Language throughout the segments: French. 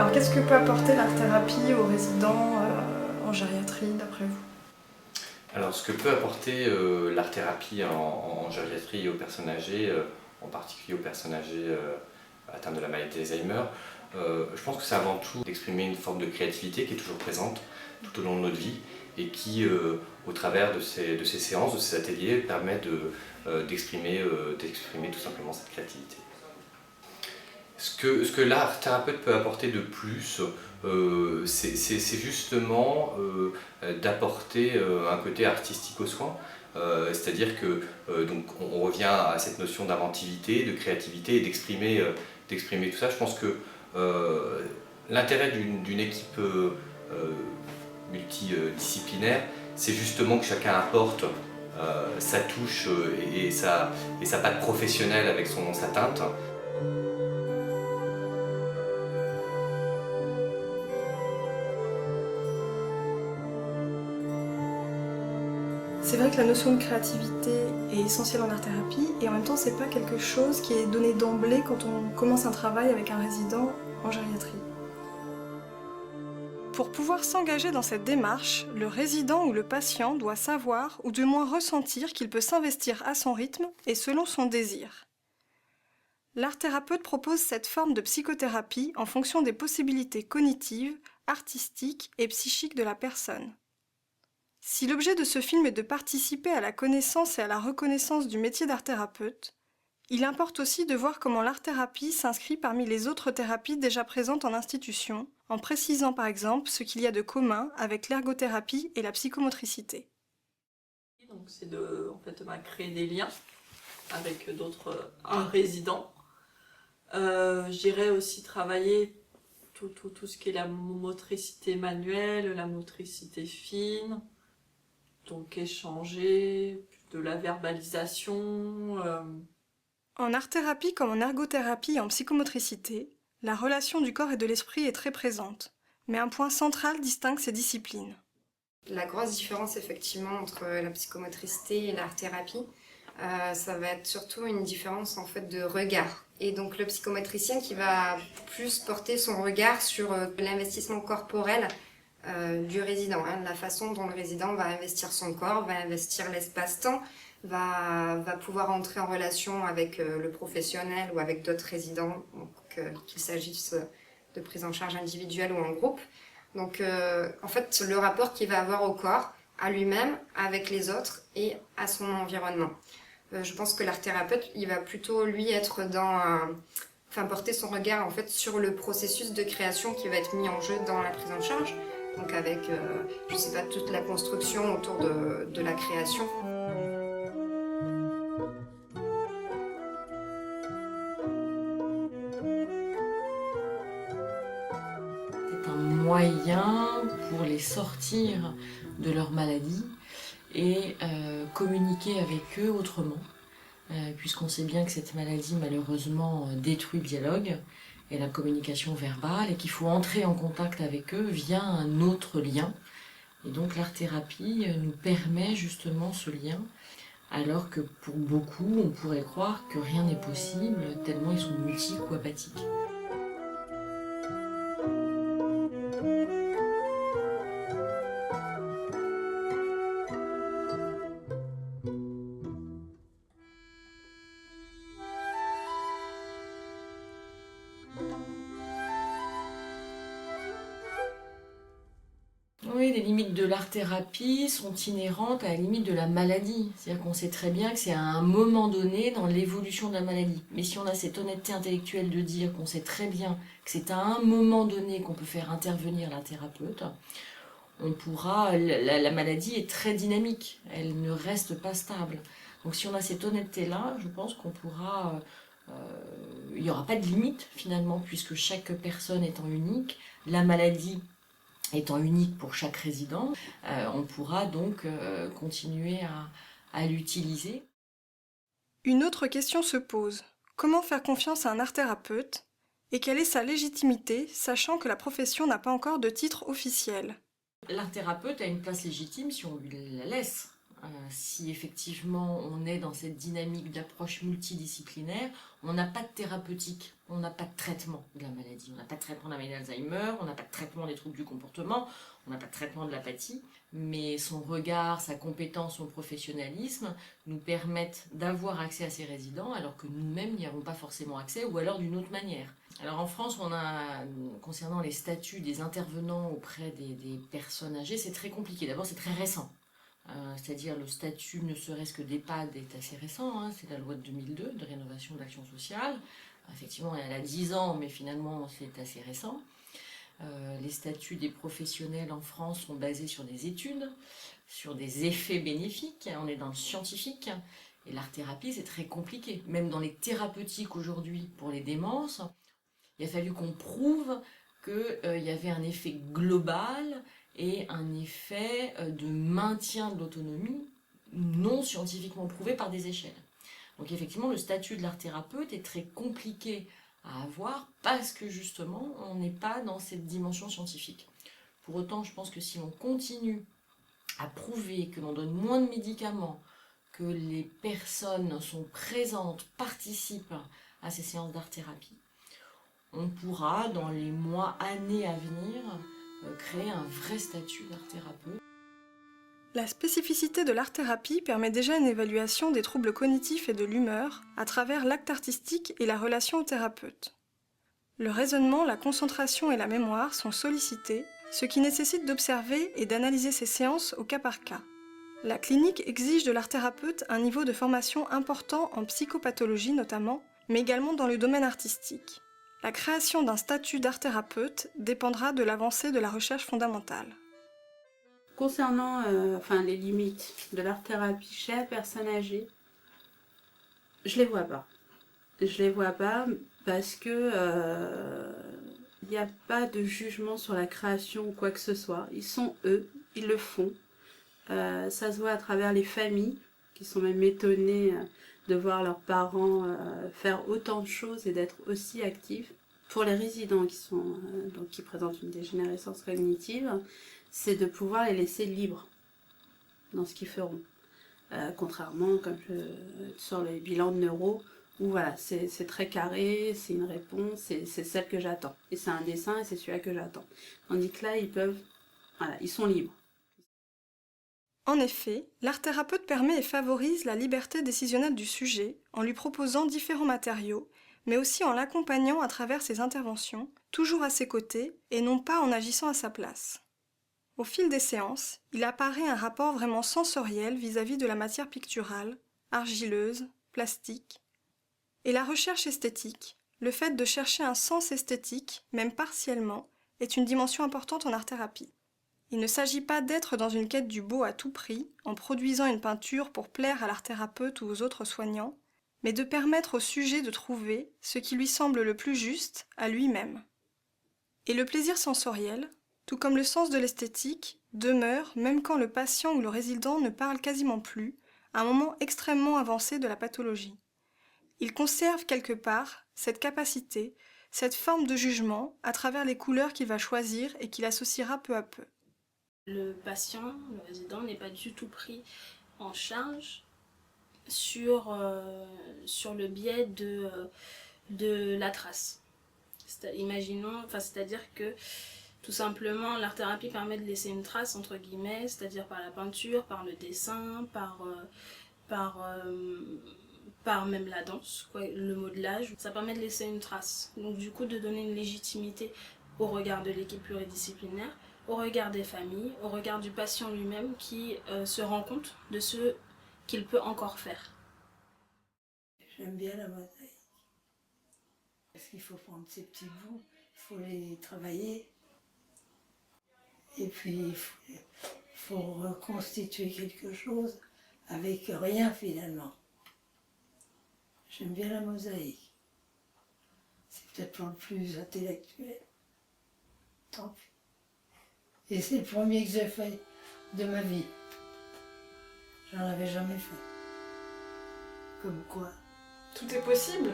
Alors, qu'est-ce que peut apporter l'art-thérapie aux résidents en gériatrie, d'après vous? Alors, ce que peut apporter l'art-thérapie en gériatrie et aux personnes âgées, en particulier aux personnes âgées atteintes de la maladie d'Alzheimer, je pense que c'est avant tout d'exprimer une forme de créativité qui est toujours présente tout au long de notre vie et qui, au travers de ces séances, de ces ateliers, permet d'exprimer tout simplement cette créativité. Ce que l'art thérapeute peut apporter de plus, c'est justement d'apporter un côté artistique aux soins. C'est-à-dire que donc on revient à cette notion d'inventivité, de créativité et d'exprimer tout ça. Je pense que l'intérêt d'une équipe multidisciplinaire, c'est justement que chacun apporte sa touche et sa patte professionnelle avec sa teinte. C'est vrai que la notion de créativité est essentielle en art-thérapie et en même temps c'est pas quelque chose qui est donné d'emblée quand on commence un travail avec un résident en gériatrie. Pour pouvoir s'engager dans cette démarche, le résident ou le patient doit savoir ou du moins ressentir qu'il peut s'investir à son rythme et selon son désir. L'art-thérapeute propose cette forme de psychothérapie en fonction des possibilités cognitives, artistiques et psychiques de la personne. Si l'objet de ce film est de participer à la connaissance et à la reconnaissance du métier d'art-thérapeute, il importe aussi de voir comment l'art-thérapie s'inscrit parmi les autres thérapies déjà présentes en institution, en précisant par exemple ce qu'il y a de commun avec l'ergothérapie et la psychomotricité. Donc c'est de créer des liens avec d'autres résidents. J'irai aussi travailler tout ce qui est la motricité manuelle, la motricité fine, donc échanger, de la verbalisation. En art-thérapie comme en ergothérapie et en psychomotricité, la relation du corps et de l'esprit est très présente, mais un point central distingue ces disciplines. La grosse différence effectivement entre la psychomotricité et l'art-thérapie, ça va être surtout une différence en fait de regard. Et donc le psychomotricien qui va plus porter son regard sur l'investissement corporel du résident, la façon dont le résident va investir son corps, va investir l'espace-temps, va pouvoir entrer en relation avec le professionnel ou avec d'autres résidents, qu'il s'agisse de prise en charge individuelle ou en groupe. Donc en fait le rapport qu'il va avoir au corps, à lui-même, avec les autres et à son environnement. Je pense que l'art-thérapeute, il va plutôt lui être porter son regard en fait sur le processus de création qui va être mis en jeu dans la prise en charge. Donc avec, toute la construction autour de la création. C'est un moyen pour les sortir de leur maladie et communiquer avec eux autrement, puisqu'on sait bien que cette maladie malheureusement détruit le dialogue et la communication verbale et qu'il faut entrer en contact avec eux via un autre lien. Et donc l'art-thérapie nous permet justement ce lien, alors que pour beaucoup on pourrait croire que rien n'est possible tellement ils sont mutiques ou apathiques. Oui, les limites de l'art-thérapie sont inhérentes à la limite de la maladie. C'est-à-dire qu'on sait très bien que c'est à un moment donné dans l'évolution de la maladie. Mais si on a cette honnêteté intellectuelle de dire qu'on sait très bien que c'est à un moment donné qu'on peut faire intervenir la thérapeute, on pourra. La maladie est très dynamique, elle ne reste pas stable. Donc si on a cette honnêteté-là, je pense qu'on pourra. Il n'y aura pas de limite finalement, puisque chaque personne étant unique, la maladie étant unique pour chaque résident, on pourra donc continuer à l'utiliser. Une autre question se pose. Comment faire confiance à un art-thérapeute? Et quelle est sa légitimité, sachant que la profession n'a pas encore de titre officiel? L'art-thérapeute a une place légitime si on lui la laisse. si effectivement on est dans cette dynamique d'approche multidisciplinaire, on n'a pas de thérapeutique, on n'a pas de traitement de la maladie. On n'a pas de traitement de la maladie d'Alzheimer, on n'a pas de traitement des troubles du comportement, on n'a pas de traitement de l'apathie, mais son regard, sa compétence, son professionnalisme nous permettent d'avoir accès à ces résidents alors que nous-mêmes n'y avons pas forcément accès ou alors d'une autre manière. Alors en France, on a, concernant les statuts des intervenants auprès des personnes âgées, c'est très compliqué. D'abord, c'est très récent. C'est-à-dire le statut ne serait-ce que d'EHPAD est assez récent, hein, c'est la loi de 2002 de rénovation de l'action sociale. Effectivement, elle a 10 ans, mais finalement c'est assez récent. Les statuts des professionnels en France sont basés sur des études, sur des effets bénéfiques, on est dans le scientifique, et l'art-thérapie c'est très compliqué. Même dans les thérapeutiques aujourd'hui pour les démences, il a fallu qu'on prouve qu'il y avait un effet global et un effet de maintien de l'autonomie non scientifiquement prouvé par des échelles. Donc effectivement, le statut de l'art-thérapeute est très compliqué à avoir parce que justement, on n'est pas dans cette dimension scientifique. Pour autant, je pense que si l'on continue à prouver que l'on donne moins de médicaments, que les personnes sont présentes, participent à ces séances d'art-thérapie, on pourra, dans les mois, années à venir, créer un vrai statut d'art-thérapeute. La spécificité de l'art-thérapie permet déjà une évaluation des troubles cognitifs et de l'humeur à travers l'acte artistique et la relation au thérapeute. Le raisonnement, la concentration et la mémoire sont sollicités, ce qui nécessite d'observer et d'analyser ces séances au cas par cas. La clinique exige de l'art-thérapeute un niveau de formation important en psychopathologie notamment, mais également dans le domaine artistique. La création d'un statut d'art-thérapeute dépendra de l'avancée de la recherche fondamentale. Concernant les limites de l'art-thérapie chez la personne âgée, je les vois pas. Je les vois pas parce que il n'y a pas de jugement sur la création ou quoi que ce soit. Ils sont eux, ils le font. Ça se voit à travers les familles qui sont même étonnées de voir leurs parents faire autant de choses et d'être aussi actifs. Pour les résidents qui présentent une dégénérescence cognitive, c'est de pouvoir les laisser libres dans ce qu'ils feront. Contrairement, comme sur les bilans de neuro, où voilà, c'est très carré, c'est une réponse, c'est celle que j'attends. Et c'est un dessin et c'est celui-là que j'attends. Tandis que là, ils sont libres. En effet, l'art-thérapeute permet et favorise la liberté décisionnelle du sujet en lui proposant différents matériaux, mais aussi en l'accompagnant à travers ses interventions, toujours à ses côtés et non pas en agissant à sa place. Au fil des séances, il apparaît un rapport vraiment sensoriel vis-à-vis de la matière picturale, argileuse, plastique. Et la recherche esthétique, le fait de chercher un sens esthétique, même partiellement, est une dimension importante en art-thérapie. Il ne s'agit pas d'être dans une quête du beau à tout prix, en produisant une peinture pour plaire à l'art-thérapeute ou aux autres soignants, mais de permettre au sujet de trouver ce qui lui semble le plus juste à lui-même. Et le plaisir sensoriel, tout comme le sens de l'esthétique, demeure même quand le patient ou le résident ne parle quasiment plus, à un moment extrêmement avancé de la pathologie. Il conserve quelque part cette capacité, cette forme de jugement à travers les couleurs qu'il va choisir et qu'il associera peu à peu. Le patient, le résident, n'est pas du tout pris en charge sur le biais de la trace. C'est-à-dire que tout simplement l'art-thérapie permet de laisser une trace entre guillemets, c'est-à-dire par la peinture, par le dessin, par même la danse, le modelage. Ça permet de laisser une trace. Donc du coup de donner une légitimité au regard de l'équipe pluridisciplinaire, au regard des familles, au regard du patient lui-même qui se rend compte de ce qu'il peut encore faire. J'aime bien la mosaïque. Parce qu'il faut prendre ces petits bouts, il faut les travailler. Et puis il faut reconstituer quelque chose avec rien finalement. J'aime bien la mosaïque. C'est peut-être pas le plus intellectuel. Tant pis. Et c'est le premier que j'ai fait de ma vie. J'en avais jamais fait. Comme quoi, Tout est possible.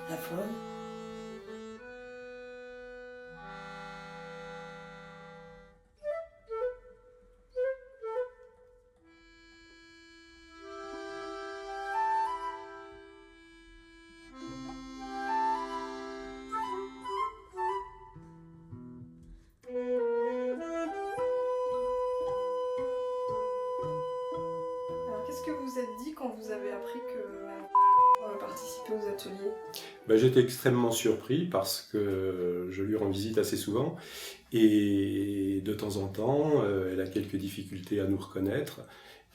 la folle. vous êtes dit quand vous avez appris que participer aux ateliers? J'étais extrêmement surpris parce que je lui rends visite assez souvent et de temps en temps, elle a quelques difficultés à nous reconnaître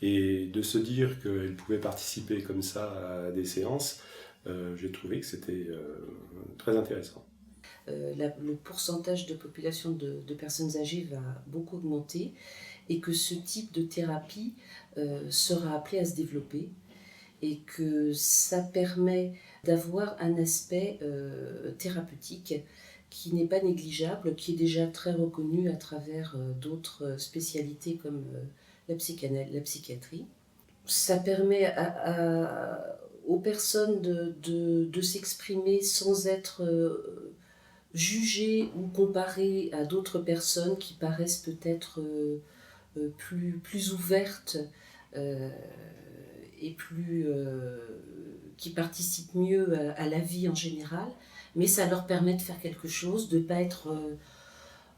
et de se dire qu'elle pouvait participer comme ça à des séances, j'ai trouvé que c'était très intéressant. Le pourcentage de population de personnes âgées va beaucoup augmenter et que ce type de thérapie sera appelé à se développer et que ça permet d'avoir un aspect thérapeutique qui n'est pas négligeable, qui est déjà très reconnu à travers d'autres spécialités comme la psychiatrie. Ça permet aux personnes de s'exprimer sans être jugées ou comparées à d'autres personnes qui paraissent peut-être plus ouvertes et qui participent mieux à la vie en général, mais ça leur permet de faire quelque chose, de ne pas être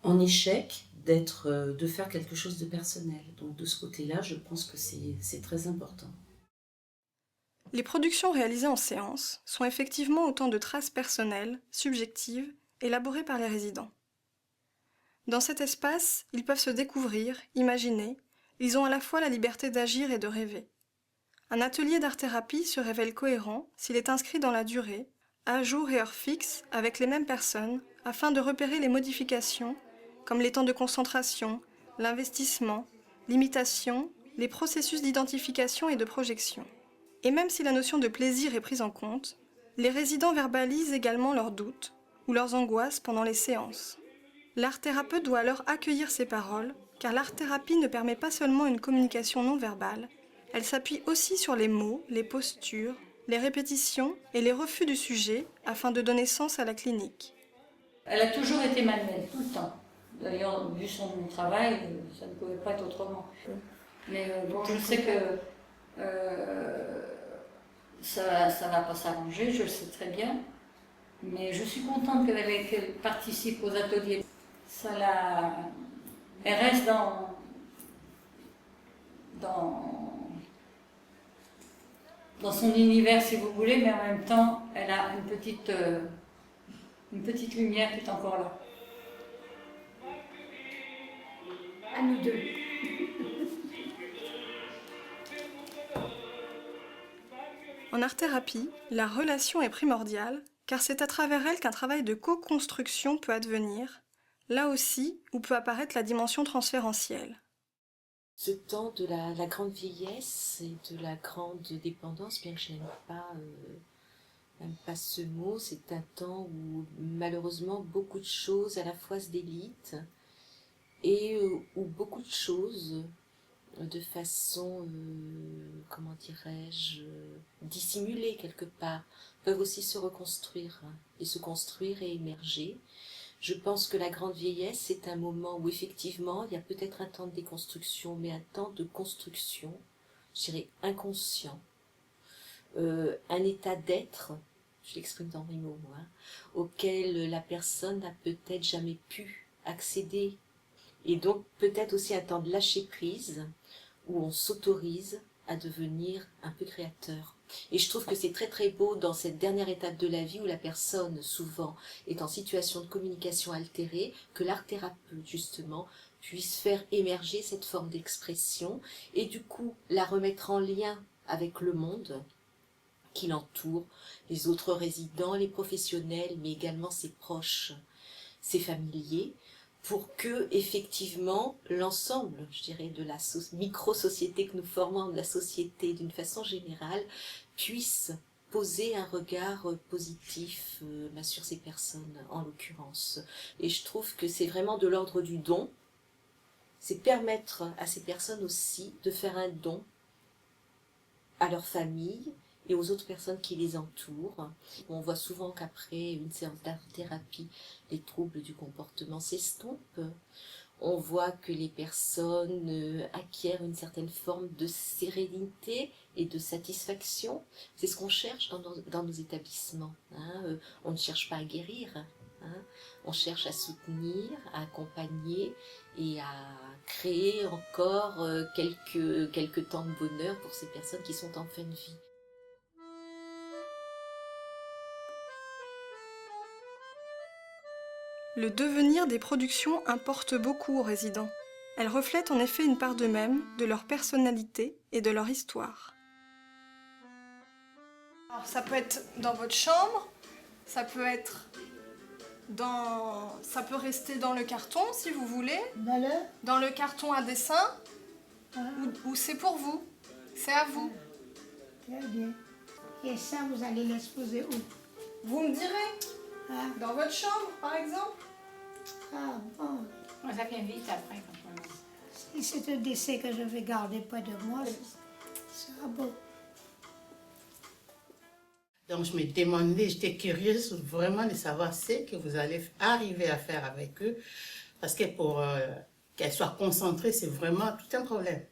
en échec, de faire quelque chose de personnel. Donc de ce côté-là, je pense que c'est très important. Les productions réalisées en séance sont effectivement autant de traces personnelles, subjectives, élaborées par les résidents. Dans cet espace, ils peuvent se découvrir, imaginer, ils ont à la fois la liberté d'agir et de rêver. Un atelier d'art-thérapie se révèle cohérent s'il est inscrit dans la durée, à jour et heure fixe, avec les mêmes personnes, afin de repérer les modifications, comme les temps de concentration, l'investissement, l'imitation, les processus d'identification et de projection. Et même si la notion de plaisir est prise en compte, les résidents verbalisent également leurs doutes ou leurs angoisses pendant les séances. L'art-thérapeute doit alors accueillir ces paroles, car l'art-thérapie ne permet pas seulement une communication non verbale, elle s'appuie aussi sur les mots, les postures, les répétitions et les refus du sujet afin de donner sens à la clinique. Elle a toujours été manuelle, tout le temps. D'ailleurs, vu son travail, ça ne pouvait pas être autrement. Mais bon, je sais que ça ne va pas s'arranger, je le sais très bien. Mais je suis contente qu'elle participe aux ateliers. Elle reste dans son univers, si vous voulez, mais en même temps, elle a une petite lumière qui est encore là. À nous deux. En art-thérapie, la relation est primordiale, car c'est à travers elle qu'un travail de co-construction peut advenir, là aussi où peut apparaître la dimension transférentielle. Ce temps de la grande vieillesse et de la grande dépendance, bien que je n'aime pas ce mot, c'est un temps où malheureusement beaucoup de choses à la fois se délitent et où beaucoup de choses de façon, comment dirais-je, dissimulée quelque part, peuvent aussi se reconstruire et se construire et émerger. Je pense que la grande vieillesse, c'est un moment où effectivement, il y a peut-être un temps de déconstruction, mais un temps de construction, je dirais inconscient, un état d'être, je l'exprime dans mes mots, auquel la personne n'a peut-être jamais pu accéder. Et donc peut-être aussi un temps de lâcher prise, où on s'autorise à devenir un peu créateur. Et je trouve que c'est très très beau dans cette dernière étape de la vie où la personne souvent est en situation de communication altérée, que l'art-thérapeute justement puisse faire émerger cette forme d'expression et du coup la remettre en lien avec le monde qui l'entoure, les autres résidents, les professionnels, mais également ses proches, ses familiers, pour que, effectivement, l'ensemble, je dirais, de la micro-société que nous formons, de la société d'une façon générale, puisse poser un regard positif sur ces personnes, en l'occurrence. Et je trouve que c'est vraiment de l'ordre du don. C'est permettre à ces personnes aussi de faire un don à leur famille et aux autres personnes qui les entourent. On voit souvent qu'après une séance d'art-thérapie, les troubles du comportement s'estompent. On voit que les personnes acquièrent une certaine forme de sérénité et de satisfaction. C'est ce qu'on cherche dans nos établissements. On ne cherche pas à guérir, hein. On cherche à soutenir, à accompagner et à créer encore quelques temps de bonheur pour ces personnes qui sont en fin de vie. Le devenir des productions importe beaucoup aux résidents. Elles reflètent en effet une part d'eux-mêmes, de leur personnalité et de leur histoire. Alors, ça peut être dans votre chambre, ça peut rester dans le carton si vous voulez, dans le carton à dessin, ou c'est pour vous, c'est à vous. Très bien. Et ça, vous allez l'exposer où? Vous me direz, dans votre chambre par exemple. Ah bon. Moi, ça vient vite après quand je me... Si c'est un dessin que je vais garder près de moi, ça sera beau. Donc je me demandais, j'étais curieuse vraiment de savoir ce que vous allez arriver à faire avec eux. Parce que pour qu'elles soient concentrées, c'est vraiment tout un problème.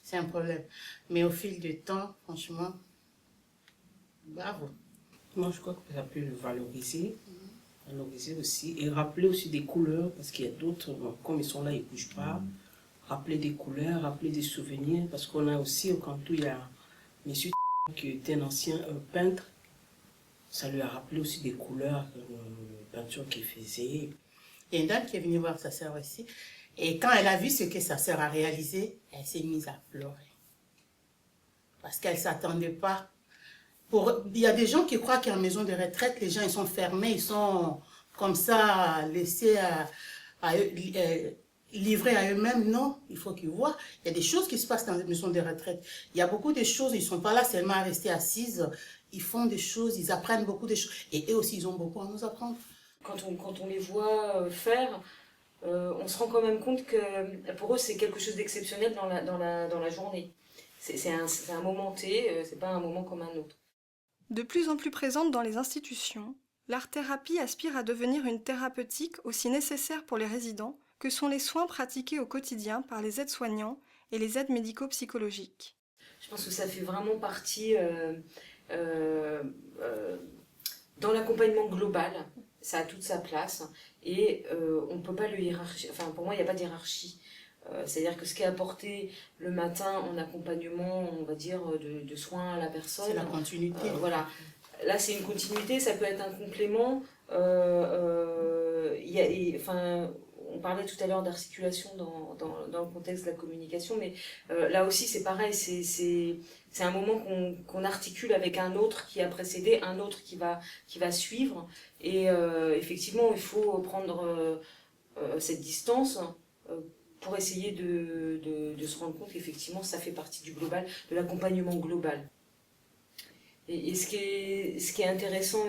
C'est un problème. Mais au fil du temps, franchement, bravo. Moi, je crois que ça peut le valoriser aussi et rappeler aussi des couleurs parce qu'il y a d'autres, comme ils sont là, ils ne bougent pas. Rappeler des couleurs, rappeler des souvenirs parce qu'on a aussi au Cantou, il y a M. qui était un ancien peintre. Ça lui a rappelé aussi des couleurs, peinture qu'il faisait. Il y a une dame qui est venue voir sa sœur aussi. Et quand elle a vu ce que sa sœur a réalisé, elle s'est mise à pleurer. Parce qu'elle ne s'attendait pas. Il y a des gens qui croient qu'en maison de retraite, les gens ils sont fermés, ils sont comme ça, laissés livrés à eux-mêmes. Non, il faut qu'ils voient. Il y a des choses qui se passent dans les maisons de retraite. Il y a beaucoup de choses, ils ne sont pas là seulement à rester assises. Ils font des choses, ils apprennent beaucoup de choses. Et eux aussi, ils ont beaucoup à nous apprendre. Quand on les voit faire, on se rend quand même compte que pour eux, c'est quelque chose d'exceptionnel dans la journée. C'est un moment T, c'est pas un moment comme un autre. De plus en plus présente dans les institutions, l'art-thérapie aspire à devenir une thérapeutique aussi nécessaire pour les résidents que sont les soins pratiqués au quotidien par les aides-soignants et les aides médico-psychologiques. Je pense que ça fait vraiment partie dans l'accompagnement global, ça a toute sa place et on ne peut pas le hiérarchiser. Enfin, pour moi, il n'y a pas de hiérarchie. C'est-à-dire que ce qui est apporté le matin en accompagnement, on va dire, de soins à la personne. C'est la continuité. Voilà. Là, c'est une continuité, ça peut être un complément. On parlait tout à l'heure d'articulation dans le contexte de la communication, mais là aussi, c'est pareil. C'est un moment qu'on articule avec un autre qui a précédé, un autre qui va suivre. Et effectivement, il faut prendre cette distance pour essayer de se rendre compte qu'effectivement ça fait partie du global, de l'accompagnement global. Et ce qui est intéressant,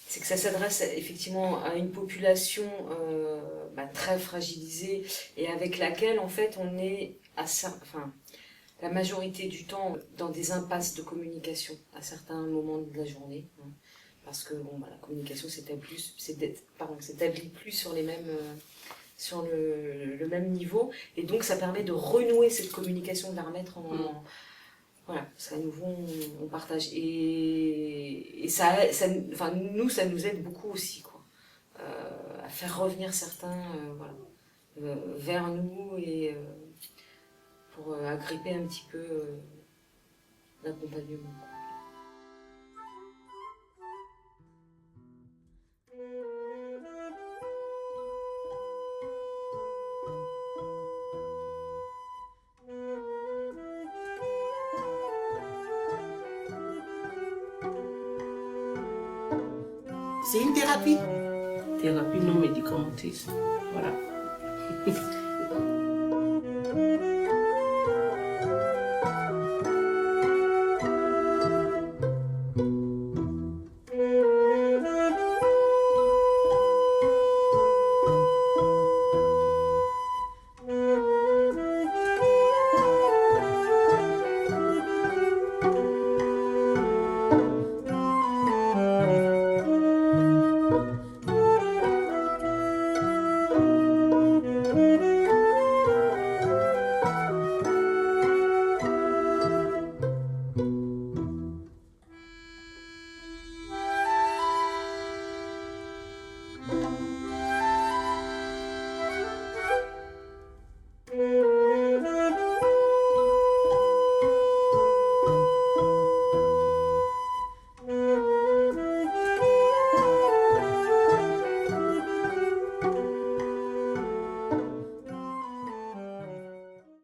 c'est que ça s'adresse effectivement à une population très fragilisée et avec laquelle en fait on est la majorité du temps dans des impasses de communication à certains moments de la journée. Parce que la communication s'établit plus sur les mêmes... sur le même niveau, et donc ça permet de renouer cette communication, de la remettre en... Voilà, parce qu'à nouveau on partage, et nous ça nous aide beaucoup aussi, quoi, à faire revenir certains vers nous, et pour agripper un petit peu l'accompagnement. C'est une thérapie. Thérapie non médicamenteuse. Voilà.